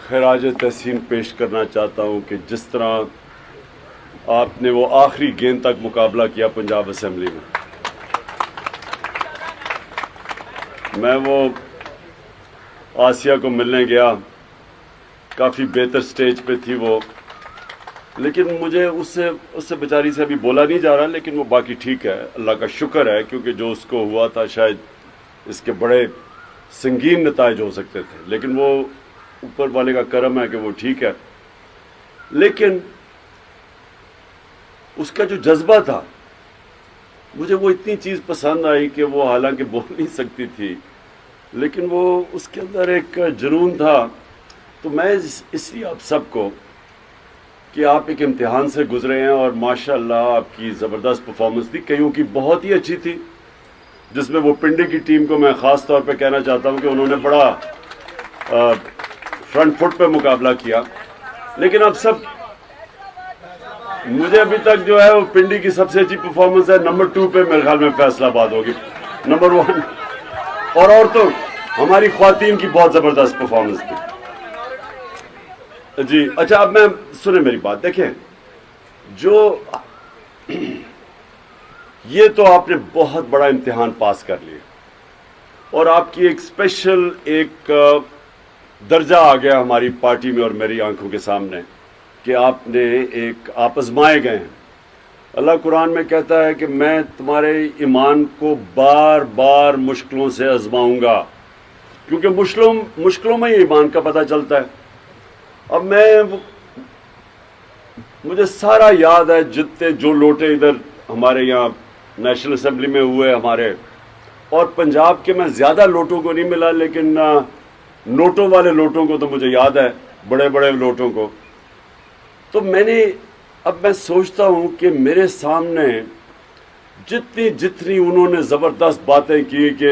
خراج تحسین پیش کرنا چاہتا ہوں کہ جس طرح آپ نے وہ آخری گیند تک مقابلہ کیا پنجاب اسمبلی میں وہ آسیہ کو ملنے گیا، کافی بہتر سٹیج پہ تھی وہ، لیکن مجھے اس سے بیچاری سے ابھی بولا نہیں جا رہا، لیکن وہ باقی ٹھیک ہے، اللہ کا شکر ہے، کیونکہ جو اس کو ہوا تھا شاید اس کے بڑے سنگین نتائج ہو سکتے تھے، لیکن وہ اوپر والے کا کرم ہے کہ وہ ٹھیک ہے۔ لیکن اس کا جو جذبہ تھا، مجھے وہ اتنی چیز پسند آئی کہ وہ حالانکہ بول نہیں سکتی تھی، لیکن وہ اس کے اندر ایک جنون تھا۔ تو میں اس لیے آپ سب کو کہ آپ ایک امتحان سے گزرے ہیں اور ماشاءاللہ آپ کی زبردست پرفارمنس تھی، کئیوں کی بہت ہی اچھی تھی، جس میں وہ پنڈی کی ٹیم کو میں خاص طور پہ کہنا چاہتا ہوں کہ انہوں نے بڑا فرنٹ فٹ پہ مقابلہ کیا۔ لیکن اب سب مجھے ابھی تک جو ہے وہ پنڈی کی سب سے اچھی پرفارمنس ہے، نمبر 2 پہ میرے خیال میں فیصلہ آباد ہوگی، نمبر 1 اور عورتوں ہماری خواتین کی بہت زبردست پرفارمنس تھی۔ جی اچھا، اب میں سنیں میری بات، دیکھیں جو یہ تو آپ نے بہت بڑا امتحان پاس کر لیا اور آپ کی ایک اسپیشل ایک درجہ آ گیا ہماری پارٹی میں اور میری آنکھوں کے سامنے کہ آپ نے آپ آزمائے گئے ہیں۔ اللہ قرآن میں کہتا ہے کہ میں تمہارے ایمان کو بار بار مشکلوں سے آزماؤں گا، کیونکہ مشکلوں میں ہی ایمان کا پتہ چلتا ہے۔ اب مجھے سارا یاد ہے جتنے جو لوٹے ادھر ہمارے یہاں نیشنل اسمبلی میں ہوئے ہمارے، اور پنجاب کے میں زیادہ لوٹوں کو نہیں ملا، لیکن نوٹوں والے لوٹوں کو تو مجھے یاد ہے، بڑے بڑے لوٹوں کو۔ تو اب میں سوچتا ہوں کہ میرے سامنے جتنی انہوں نے زبردست باتیں کی کہ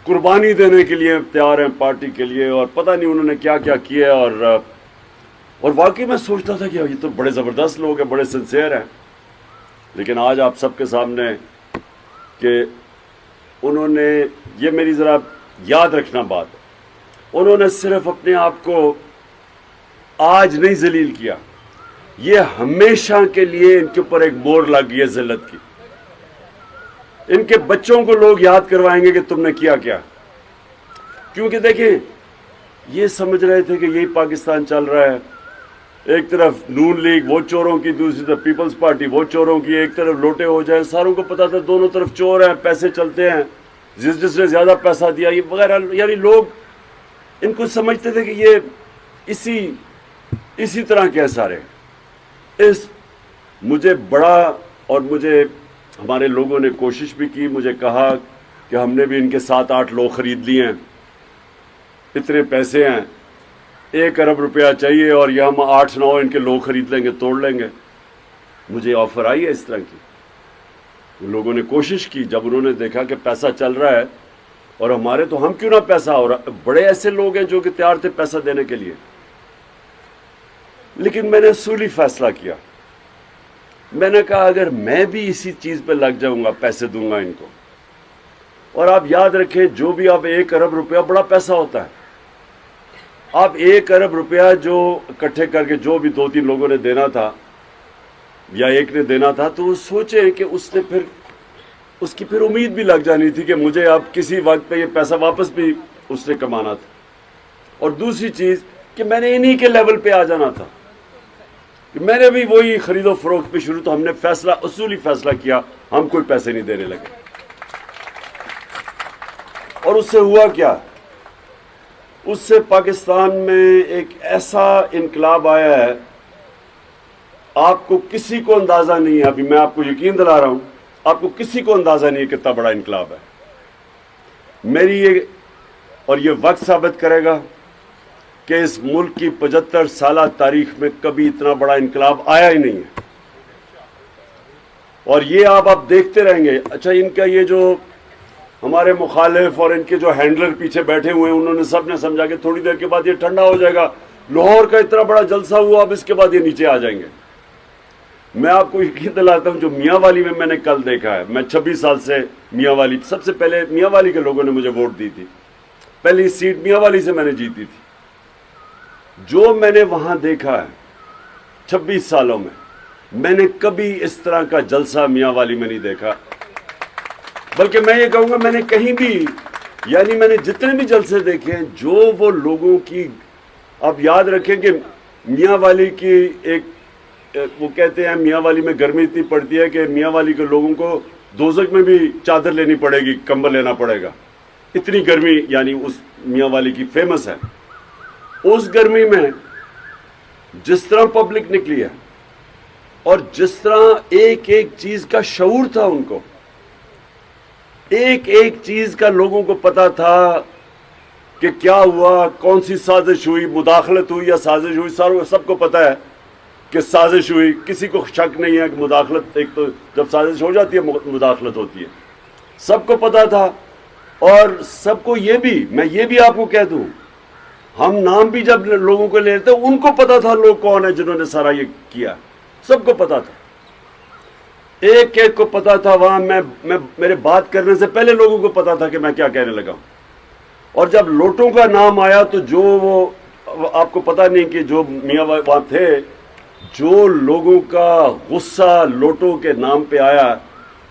قربانی دینے کے لیے تیار ہیں پارٹی کے لیے، اور پتہ نہیں انہوں نے کیا کیا کیا، اور واقعی میں سوچتا تھا کہ یہ تو بڑے زبردست لوگ ہیں، بڑے سنسیئر ہیں۔ لیکن آج آپ سب کے سامنے کہ انہوں نے یہ میری ذرا یاد رکھنا بات، انہوں نے صرف اپنے آپ کو آج نہیں ذلیل کیا، یہ ہمیشہ کے لیے ان کے اوپر ایک مور لگ گئی ہے ذلت کی۔ ان کے بچوں کو لوگ یاد کروائیں گے کہ تم نے کیا کیا، کیونکہ دیکھیں یہ سمجھ رہے تھے کہ یہی پاکستان چل رہا ہے، ایک طرف نون لیگ وہ چوروں کی، دوسری طرف پیپلز پارٹی وہ چوروں کی، ایک طرف لوٹے ہو جائیں، ساروں کو پتا تھا دونوں طرف چور ہیں، پیسے چلتے ہیں، جس نے زیادہ پیسہ دیا یہ وغیرہ، یعنی لوگ ان کو سمجھتے تھے کہ یہ اسی طرح کے سارے۔ مجھے مجھے ہمارے لوگوں نے کوشش بھی کی، مجھے کہا کہ ہم نے بھی ان کے 7-8 لوگ خرید لیے ہیں، اتنے پیسے ہیں، 1 ارب روپیہ چاہیے اور یہ ہم 8-9 ان کے لوگ خرید لیں گے، توڑ لیں گے۔ مجھے آفر آئی ہے اس طرح کی، لوگوں نے کوشش کی، جب انہوں نے دیکھا کہ پیسہ چل رہا ہے اور ہمارے تو ہم کیوں نہ پیسہ، اور بڑے ایسے لوگ ہیں جو کہ تیار تھے پیسہ دینے کے لیے۔ لیکن میں نے اصولی فیصلہ کیا، میں نے کہا اگر میں بھی اسی چیز پہ لگ جاؤں گا، پیسے دوں گا ان کو، اور آپ یاد رکھیں جو بھی آپ 1 ارب روپیہ بڑا پیسہ ہوتا ہے، آپ 1 ارب روپیہ جو اکٹھے کر کے جو بھی 2-3 لوگوں نے دینا تھا یا ایک نے دینا تھا، تو وہ سوچیں کہ اس کی پھر امید بھی لگ جانی تھی کہ مجھے اب کسی وقت پہ یہ پیسہ واپس بھی اس نے کمانا تھا، اور دوسری چیز کہ میں نے انہی کے لیول پہ آ جانا تھا کہ میں نے بھی وہی خرید و فروخت پہ شروع، تو ہم نے اصولی فیصلہ کیا، ہم کوئی پیسے نہیں دینے لگے۔ اور اس سے ہوا کیا، اس سے پاکستان میں ایک ایسا انقلاب آیا ہے، آپ کو کسی کو اندازہ نہیں ہے، ابھی میں آپ کو یقین دلا رہا ہوں، آپ کو کسی کو اندازہ نہیں ہے کتنا بڑا انقلاب ہے۔ اور یہ وقت ثابت کرے گا کہ اس ملک کی 75 سالہ تاریخ میں کبھی اتنا بڑا انقلاب آیا ہی نہیں ہے، اور یہ آپ دیکھتے رہیں گے۔ اچھا، ان کا یہ جو ہمارے مخالف اور ان کے جو ہینڈلر پیچھے بیٹھے ہوئے ہیں، انہوں نے سب نے سمجھا کہ تھوڑی دیر کے بعد یہ ٹھنڈا ہو جائے گا، لاہور کا اتنا بڑا جلسہ ہوا، اب اس کے بعد یہ نیچے آ جائیں گے۔ میں آپ کو یقین دلاتا ہوں، جو میاں والی میں نے کل دیکھا ہے، میں 26 سال سے میاں والی، سب سے پہلے میاں والی کے لوگوں نے مجھے ووٹ دی تھی، پہلی سیٹ میاں والی سے میں نے جیتی تھی، جو میں نے وہاں دیکھا ہے 26 سالوں میں نے کبھی اس طرح کا جلسہ میاں والی میں نہیں دیکھا. بلکہ میں یہ کہوں گا میں نے کہیں بھی، یعنی میں نے جتنے بھی جلسے دیکھے ہیں، جو وہ لوگوں کی، آپ یاد رکھیں کہ میاں والی کی ایک، وہ کہتے ہیں میاں والی میں گرمی اتنی پڑتی ہے کہ میاں والی کے لوگوں کو دوزخ میں بھی چادر لینی پڑے گی، کمبل لینا پڑے گا، اتنی گرمی یعنی اس میاں والی کی فیمس ہے. اس گرمی میں جس طرح پبلک نکلی ہے اور جس طرح ایک ایک چیز کا شعور تھا ان کو، ایک ایک چیز کا لوگوں کو پتا تھا کہ کیا ہوا، کون سی سازش ہوئی، مداخلت ہوئی یا سازش ہوئی. سب کو پتا ہے کہ سازش ہوئی، کسی کو شک نہیں ہے کہ مداخلت، ایک تو جب سازش ہو جاتی ہے مداخلت ہوتی ہے، سب کو پتا تھا. اور سب کو یہ بھی، میں یہ بھی آپ کو کہہ دوں، ہم نام بھی جب لوگوں کو لے لیتے ان کو پتا تھا لوگ کون ہیں جنہوں نے سارا یہ کیا، سب کو پتا تھا، ایک ایک کو پتا تھا. وہاں میرے بات کرنے سے پہلے لوگوں کو پتا تھا کہ میں کیا کہنے لگا ہوں. اور جب لوٹوں کا نام آیا تو جو وہ آپ کو پتا نہیں کہ جو میاں وہاں تھے، جو لوگوں کا غصہ لوٹوں کے نام پہ آیا،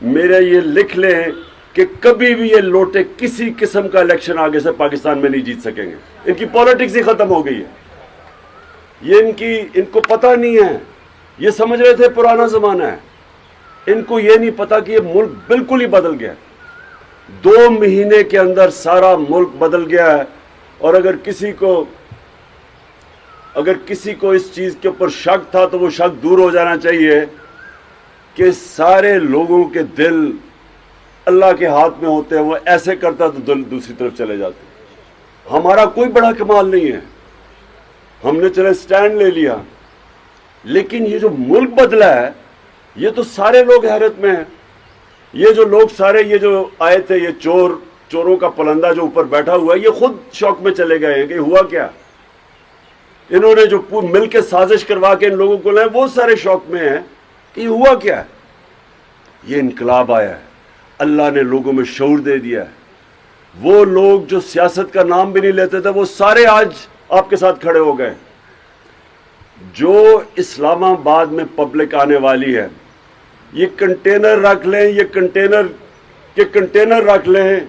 میرے یہ لکھ لیں کہ کبھی بھی یہ لوٹے کسی قسم کا الیکشن آگے سے پاکستان میں نہیں جیت سکیں گے. ان کی پالیٹکس ہی ختم ہو گئی ہے. یہ ان کو پتہ نہیں ہے، یہ سمجھ رہے تھے پرانا زمانہ ہے. ان کو یہ نہیں پتا کہ یہ ملک بالکل ہی بدل گیا. 2 مہینے کے اندر سارا ملک بدل گیا ہے. اور اگر کسی کو اس چیز کے اوپر شک تھا تو وہ شک دور ہو جانا چاہیے کہ سارے لوگوں کے دل اللہ کے ہاتھ میں ہوتے ہیں. وہ ایسے کرتا تو دل دوسری طرف چلے جاتے. ہمارا کوئی بڑا کمال نہیں ہے، ہم نے چلے سٹینڈ لے لیا، لیکن یہ جو ملک بدلا ہے یہ تو سارے لوگ حیرت میں ہیں. یہ جو لوگ سارے، یہ جو آئے تھے، یہ چوروں کا پلندہ جو اوپر بیٹھا ہوا ہے، یہ خود شوق میں چلے گئے ہیں کہ ہوا کیا. انہوں نے جو مل کے سازش کروا کے ان لوگوں کو لائے، وہ سارے شوق میں ہیں کہ یہ ہوا کیا ہے. یہ انقلاب آیا ہے، اللہ نے لوگوں میں شعور دے دیا ہے. وہ لوگ جو سیاست کا نام بھی نہیں لیتے تھے وہ سارے آج آپ کے ساتھ کھڑے ہو گئے. جو اسلام آباد میں پبلک آنے والی ہے، یہ کنٹینر رکھ لیں، یہ کنٹینر رکھ لیں،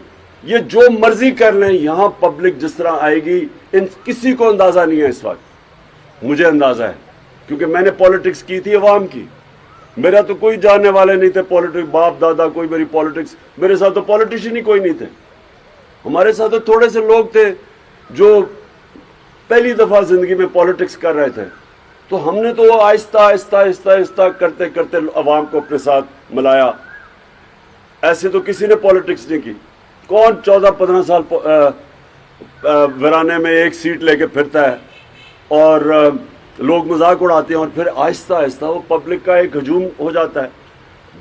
یہ جو مرضی کر لیں، یہاں پبلک جس طرح آئے گی کسی کو اندازہ نہیں ہے. اس وقت مجھے اندازہ ہے کیونکہ میں نے پالیٹکس کی تھی عوام کی. میرا تو کوئی جاننے والے نہیں تھے پالیٹکس، باپ دادا کوئی میری پالیٹکس، میرے ساتھ تو پالیٹیشین ہی کوئی نہیں تھے. ہمارے ساتھ تو تھوڑے سے لوگ تھے جو پہلی دفعہ زندگی میں پالیٹکس کر رہے تھے. تو ہم نے تو وہ آہستہ آہستہ آہستہ آہستہ کرتے کرتے عوام کو اپنے ساتھ ملایا. ایسے تو کسی نے پالیٹکس نہیں کی. کون 14-15 سال ویرانے میں ایک سیٹ لے کے پھرتا ہے اور لوگ مذاق اڑاتے ہیں، اور پھر آہستہ آہستہ وہ پبلک کا ایک ہجوم ہو جاتا ہے.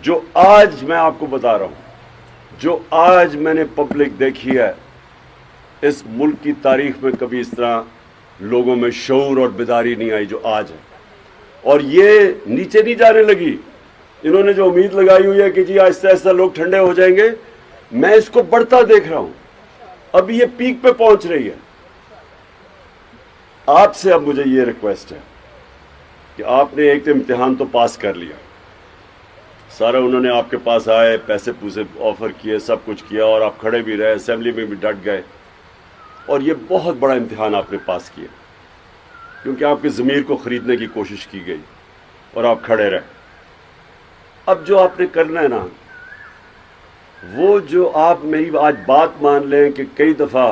جو آج میں آپ کو بتا رہا ہوں، جو آج میں نے پبلک دیکھی ہے، اس ملک کی تاریخ میں کبھی اس طرح لوگوں میں شعور اور بیداری نہیں آئی جو آج ہے. اور یہ نیچے نہیں جانے لگی. انہوں نے جو امید لگائی ہوئی ہے کہ جی آہستہ آہستہ لوگ ٹھنڈے ہو جائیں گے، میں اس کو بڑھتا دیکھ رہا ہوں. اب یہ پیک پہ پہنچ رہی ہے. آپ سے اب مجھے یہ ریکویسٹ ہے کہ آپ نے ایک امتحان تو پاس کر لیا، سارا انہوں نے آپ کے پاس آئے، پیسے پوسے آفر کیے، سب کچھ کیا، اور آپ کھڑے بھی رہے، اسمبلی میں بھی ڈٹ گئے. اور یہ بہت بڑا امتحان آپ نے پاس کیا کیونکہ آپ کے ضمیر کو خریدنے کی کوشش کی گئی اور آپ کھڑے رہے. اب جو آپ نے کرنا ہے نا، وہ جو آپ میری آج بات مان لیں کہ کئی دفعہ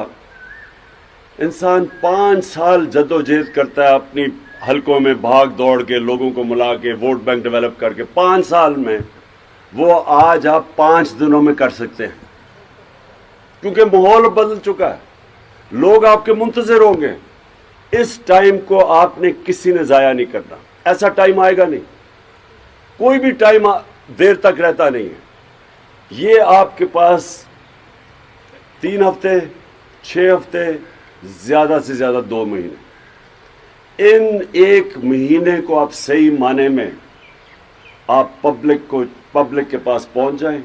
انسان 5 سال جدوجہد کرتا ہے اپنی حلقوں میں بھاگ دوڑ کے، لوگوں کو ملا کے، ووٹ بینک ڈیولپ کر کے. 5 سال میں وہ آج آپ 5 دنوں میں کر سکتے ہیں کیونکہ ماحول بدل چکا ہے. لوگ آپ کے منتظر ہوں گے. اس ٹائم کو آپ نے کسی نے ضائع نہیں کرنا. ایسا ٹائم آئے گا نہیں، کوئی بھی ٹائم دیر تک رہتا نہیں ہے. یہ آپ کے پاس 3 ہفتے، 6 ہفتے، زیادہ سے زیادہ 2 مہینے. ان 1 مہینے کو آپ صحیح معنی میں آپ پبلک کے پاس پہنچ جائیں.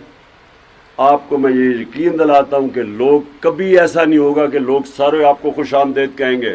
آپ کو میں یہ یقین دلاتا ہوں کہ لوگ کبھی ایسا نہیں ہوگا کہ لوگ سارے آپ کو خوش آمدید کہیں گے.